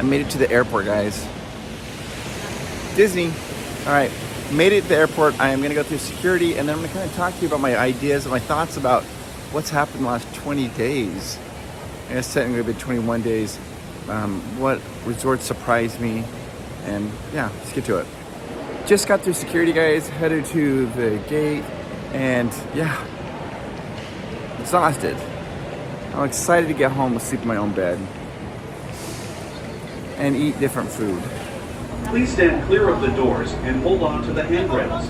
I made it to the airport, guys. Disney. All right, made it to the airport. I am going to go through security, and then I'm going to kind of talk to you about my ideas and my thoughts about what's happened in the last 20 days. I guess technically it's been 21 days. What resorts surprised me, and yeah, let's get to it. Just got through security, guys. Headed to the gate, and yeah, exhausted. I'm excited to get home and sleep in my own bed and eat different food. Please stand clear of the doors and hold on to the handrails.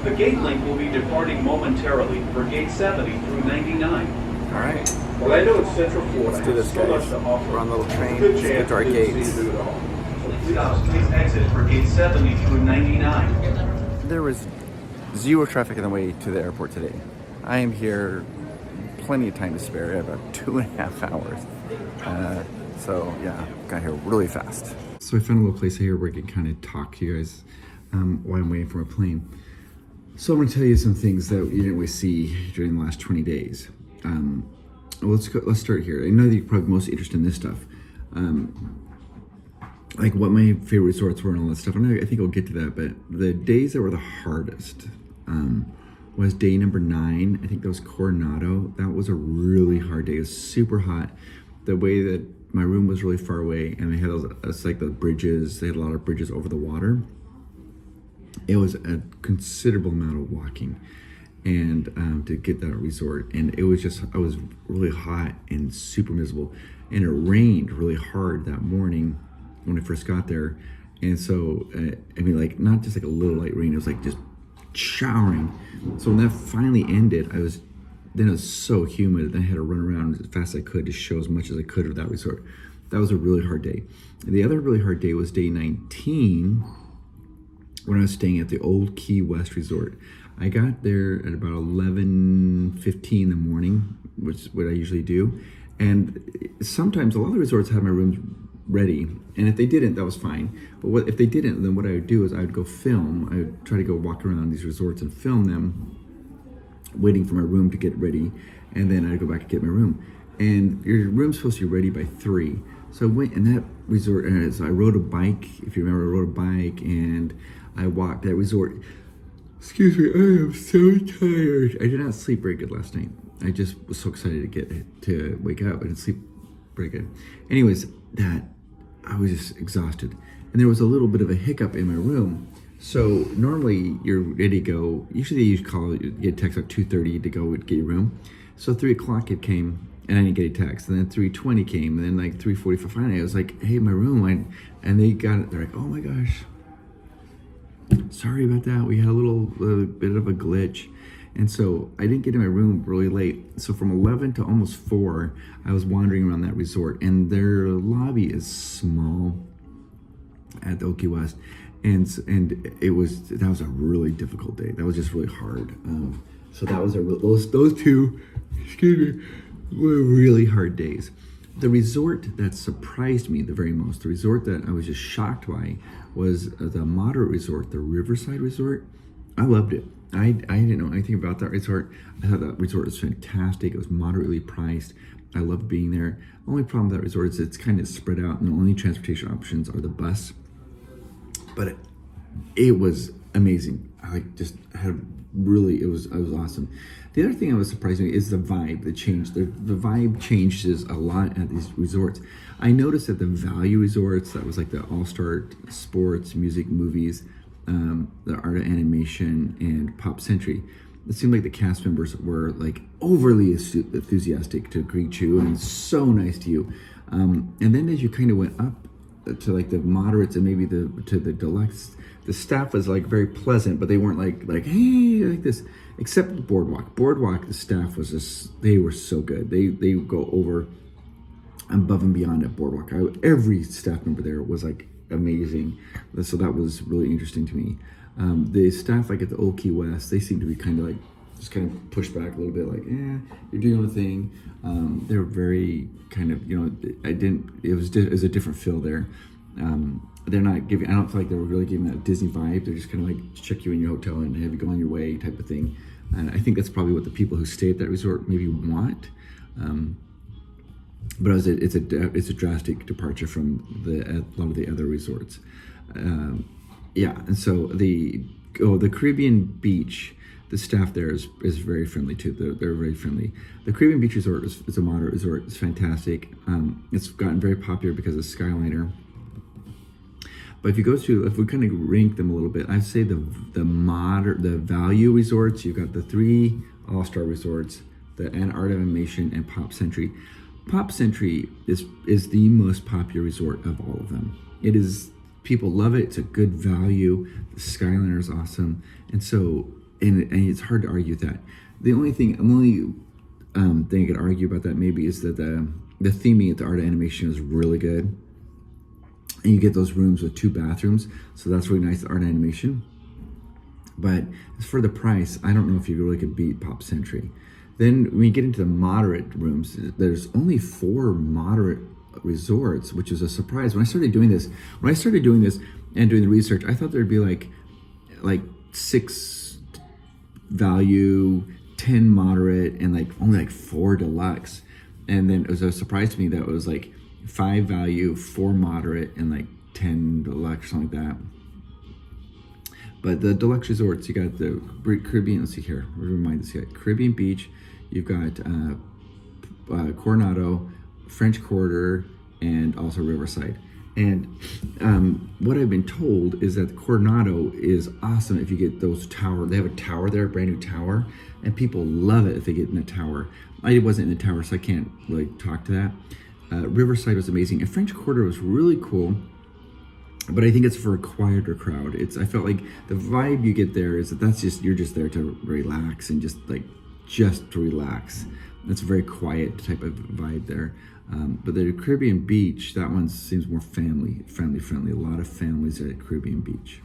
The gate link will be departing momentarily for gate 70 through 99. All right. Orlando and Central Florida. Let's do this, guys. We're on the little train. Let's get to our gates. Please exit for gate 70 through 99. There was zero traffic on the way to the airport today. I am here, plenty of time to spare. I have about 2.5 hours. So yeah, got here really fast. So I found a little place here where I can kind of talk to you guys while I'm waiting for my plane. So I'm going to tell you some things that you didn't really see during the last 20 days. Let's start here. I know that you're probably most interested in this stuff. Like what my favorite resorts were and all that stuff. I think I'll get to that, but the days that were the hardest was day number 9. I think that was Coronado. That was a really hard day. It was super hot. The way that my room was really far away, and they had it's like the bridges. They had a lot of bridges over the water. It was a considerable amount of walking, and to get that resort, and it was just I was really hot and super miserable, and it rained really hard that morning when I first got there, and so I mean, like not just like a little light rain. It was like just showering. So when that finally ended, then it was so humid. Then I had to run around as fast as I could to show as much as I could of that resort. That was a really hard day. The other really hard day was day 19 when I was staying at the old Key West Resort. I got there at about 11:15 in the morning, which is what I usually do. And sometimes a lot of the resorts had my rooms ready. And if they didn't, that was fine. But if they didn't, then what I would do is I would go film. I would try to go walk around these resorts and film them, waiting for my room to get ready, and then I'd go back and get my room. And your room's supposed to be ready by 3. So I went in that resort, and so I rode a bike. If you remember, I rode a bike, and I walked that resort. Excuse me, I am so tired. I did not sleep very good last night. I just was so excited to wake up. I didn't sleep very good. Anyways, I was just exhausted. And there was a little bit of a hiccup in my room. So normally you're ready to go. Usually you call, you get a text at 2:30 to go get your room. So 3 o'clock it came, and I didn't get a text. And then 3:20 came, and then like 3:45 finally I was like, hey, my room. And they got it. They're like, oh my gosh, sorry about that. We had a little bit of a glitch. And so I didn't get in my room really late. So from 11 to almost 4, I was wandering around that resort. And their lobby is small at the Key West. And that was a really difficult day. That was just really hard. So that was those two, excuse me, were really hard days. The resort that surprised me the very most, the resort that I was just shocked by, was the moderate resort, the Riverside Resort. I loved it. I didn't know anything about that resort. I thought that resort was fantastic. It was moderately priced. I loved being there. The only problem with that resort is it's kind of spread out, and the only transportation options are the bus. But it was amazing. It was awesome. The other thing that was surprising is the vibe, the change. The vibe changes a lot at these resorts. I noticed at the value resorts, that was like the All-Star Sports, Music, Movies, the Art of Animation, and Pop Century, it seemed like the cast members were like overly enthusiastic to greet you and so nice to you. And then as you kind of went up to like the moderates and maybe to the deluxe, the staff was like very pleasant, but they weren't like hey, like this. Except the Boardwalk, the staff was just, they were so good. They go over above and beyond at Boardwalk. Every staff member there was like amazing. So that was really interesting to me. The staff like at the Old Key West, they seemed to be kind of like just kind of pushed back a little bit, like, you're doing your own thing. They were very kind of, it was a different feel there. They're not giving, I don't feel like they were really giving that Disney vibe. They're just kind of like check you in your hotel and have you go on your way type of thing. And I think that's probably what the people who stay at that resort maybe want. but it's a drastic departure from a lot of the other resorts. Yeah, and so the Caribbean Beach, the staff there is very friendly too. They're very friendly. The Caribbean Beach Resort is a moderate resort. It's fantastic. It's gotten very popular because of Skyliner. But if we kind of rank them a little bit, I'd say the value resorts. You've got the 3 all-star resorts, the Art of Animation and Pop Century. Pop Century is the most popular resort of all of them. It is, people love it. It's a good value. The Skyliner is awesome, and so and it's hard to argue with that. The only thing I could argue about that maybe is that the theming at the Art of Animation is really good. And you get those rooms with 2 bathrooms, so that's really nice, Art Animation. But as for the price, I don't know if you really could beat Pop Century. Then when you get into the moderate rooms, there's only 4 moderate resorts, which is a surprise. When I started doing this and doing the research, I thought there'd be like 6 value, 10 moderate, and only 4 deluxe. And then it was a surprise to me that it was 5 value, 4 moderate, and 10 deluxe, something like that. But the deluxe resorts, you got the Caribbean. Let's see here. Remind us. You got Caribbean Beach. You've got Coronado, French Quarter, and also Riverside. And what I've been told is that Coronado is awesome if you get those tower. They have a tower there, a brand new tower, and people love it if they get in the tower. I wasn't in the tower, so I can't really talk to that. Riverside was amazing, and French Quarter was really cool, but I think it's for a quieter crowd. I felt like the vibe you get there is that you're just there to relax and just to relax. It's a very quiet type of vibe there. But the Caribbean Beach, that one seems more family friendly. A lot of families at Caribbean Beach.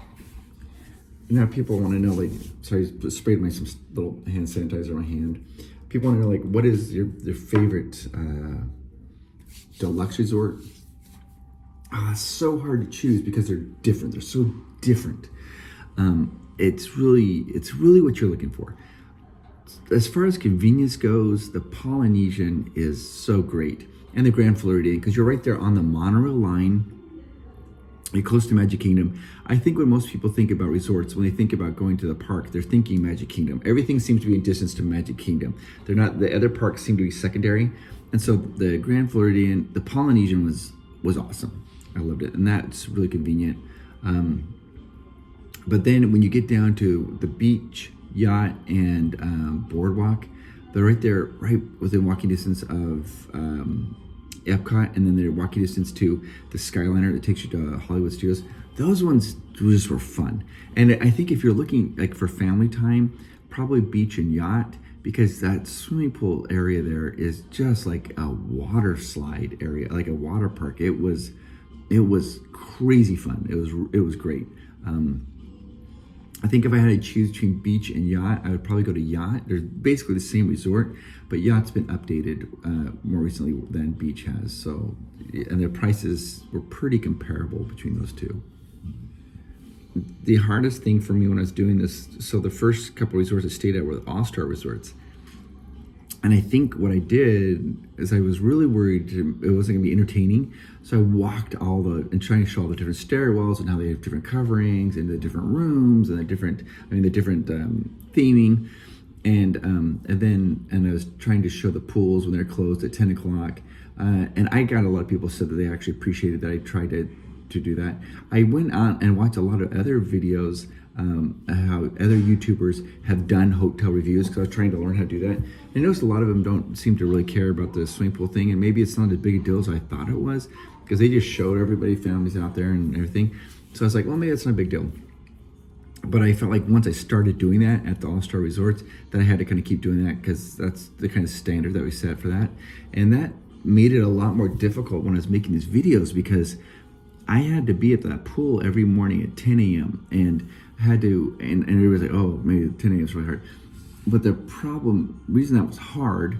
Now people want to know, sorry, I sprayed some little hand sanitizer on my hand. People want to know, what is your favorite deluxe resort? It's so hard to choose because they're different. They're so different. It's really what you're looking for. As far as convenience goes, the Polynesian is so great, and the Grand Floridian, because you're right there on the monorail line. You're close to Magic Kingdom. I think when most people think about resorts, when they think about going to the park, they're thinking Magic Kingdom. Everything seems to be in distance to Magic Kingdom. They're not. The other parks seem to be secondary. And so the Grand Floridian, the Polynesian was awesome. I loved it, and that's really convenient. But then when you get down to the beach, yacht, and boardwalk, they're right there, right within walking distance of Epcot, and then they're walking distance to the Skyliner that takes you to Hollywood Studios. Those ones just were fun. And I think if you're looking for family time, probably beach and yacht, because that swimming pool area there is just like a water slide area, like a water park. It was crazy fun. It was great. I think if I had to choose between beach and yacht, I would probably go to yacht. They're basically the same resort, but yacht's been updated more recently than beach has. So, and their prices were pretty comparable between those two. The hardest thing for me when I was doing this, so the first couple resorts I stayed at were all-star resorts. And I think what I did is I was really worried it wasn't gonna be entertaining. So I walked and trying to show all the different stairwells and how they have different coverings and the different rooms and the different theming. And I was trying to show the pools when they're closed at 10 o'clock. And I got a lot of people said that they actually appreciated that I tried to do that. I went on and watched a lot of other videos, how other YouTubers have done hotel reviews, because I was trying to learn how to do that. And I noticed a lot of them don't seem to really care about the swimming pool thing, and maybe it's not as big a deal as I thought it was, because they just showed everybody, families out there and everything. So I was like, well, maybe it's not a big deal. But I felt like once I started doing that at the all-star resorts, that I had to kind of keep doing that, because that's the kind of standard that we set for that. And that made it a lot more difficult when I was making these videos, because I had to be at that pool every morning at 10 a.m. and had to, and everybody's like, oh, maybe 10 a.m. is really hard. But the reason that was hard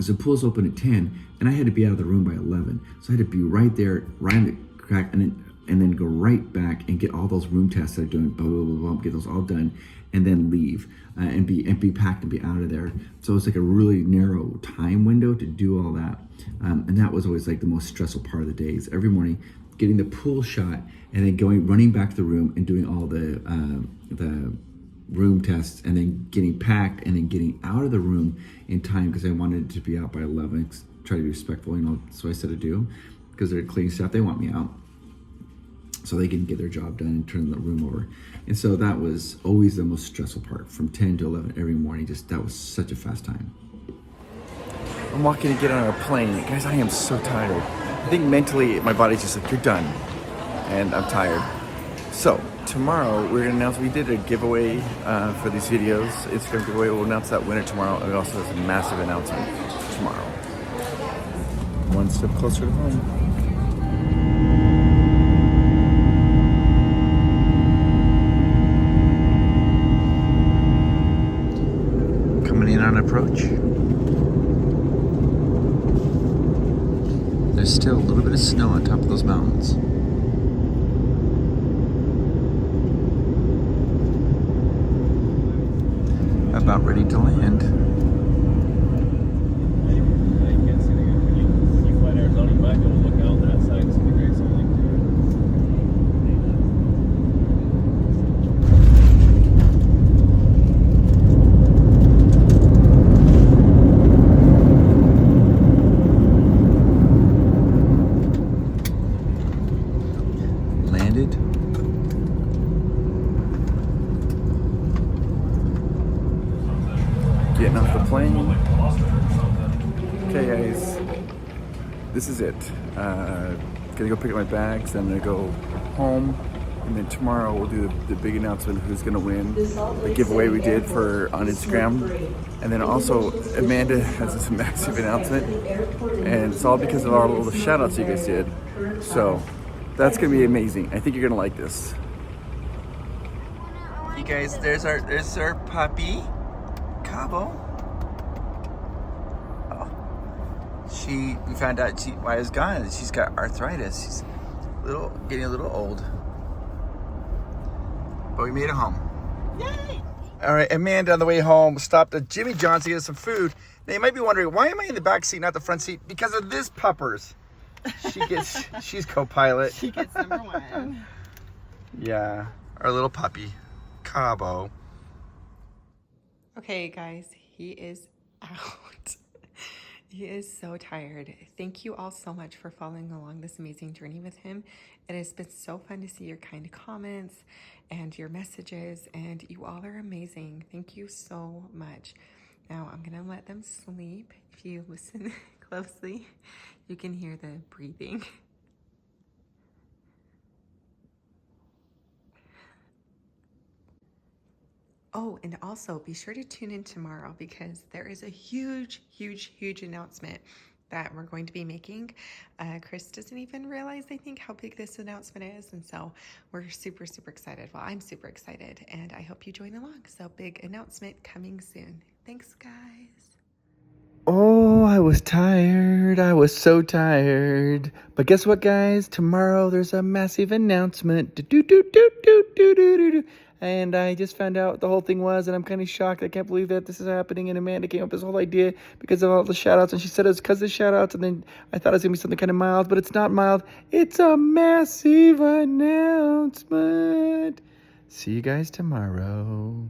is the pool's open at 10, and I had to be out of the room by 11. So I had to be right there, right in the crack, and then and then go right back and get all those room tests that are doing, blah, blah, blah, blah, get those all done, and then leave and be packed and be out of there. So it's like a really narrow time window to do all that. And that was always like the most stressful part of the days. Every morning, getting the pool shot and then running back to the room and doing all the room tests, and then getting packed and then getting out of the room in time because I wanted to be out by 11. Try to be respectful, you know. So I said to do, because they're cleaning staff, they want me out so they can get their job done and turn the room over. And so that was always the most stressful part, from 10 to 11 every morning. Just that was such a fast time. I'm walking to get on a plane. Guys, I am so tired. I think mentally my body's just like, you're done. And I'm tired. So tomorrow we're gonna announce, we did a giveaway for these videos, Instagram giveaway. We'll announce that winner tomorrow, and it also has a massive announcement tomorrow. One step closer to home. Coming in on approach. There's still a little bit of snow on top of those mountains. About ready to land. Getting off the plane. Okay guys, this is it. Gonna go pick up my bags, then I'm gonna go home, and then tomorrow we'll do the big announcement, who's gonna win the giveaway we did on Instagram. And then also Amanda has this massive announcement, and it's all because of all the shout outs you guys did. So that's gonna be amazing. I think you're gonna like this. You guys, there's our puppy. Cabo. Oh, we found out why it's gone. She's got arthritis. She's getting a little old. But we made it home. Yay! All right, Amanda on the way home stopped at Jimmy John's to get some food. Now you might be wondering, why am I in the back seat, not the front seat? Because of this puppers. She's co-pilot. She gets number one. Yeah, our little puppy, Cabo. Okay, guys, he is out. He is so tired. Thank you all so much for following along this amazing journey with him. It has been so fun to see your kind comments and your messages, and you all are amazing. Thank you so much. Now I'm gonna let them sleep. If you listen closely, you can hear the breathing. Oh, and also be sure to tune in tomorrow, because there is a huge announcement that we're going to be making. Chris doesn't even realize, I think, how big this announcement is. And so we're super excited. Well, I'm super excited, and I hope you join along. So big announcement coming soon. Thanks, guys. Oh, I was tired. I was so tired. But guess what, guys? Tomorrow there's a massive announcement. And I just found out what the whole thing was, and I'm kind of shocked. I can't believe that this is happening. And Amanda came up with this whole idea because of all the shout-outs. And she said it was because of the shout-outs. And then I thought it was going to be something kind of mild, but it's not mild. It's a massive announcement. See you guys tomorrow.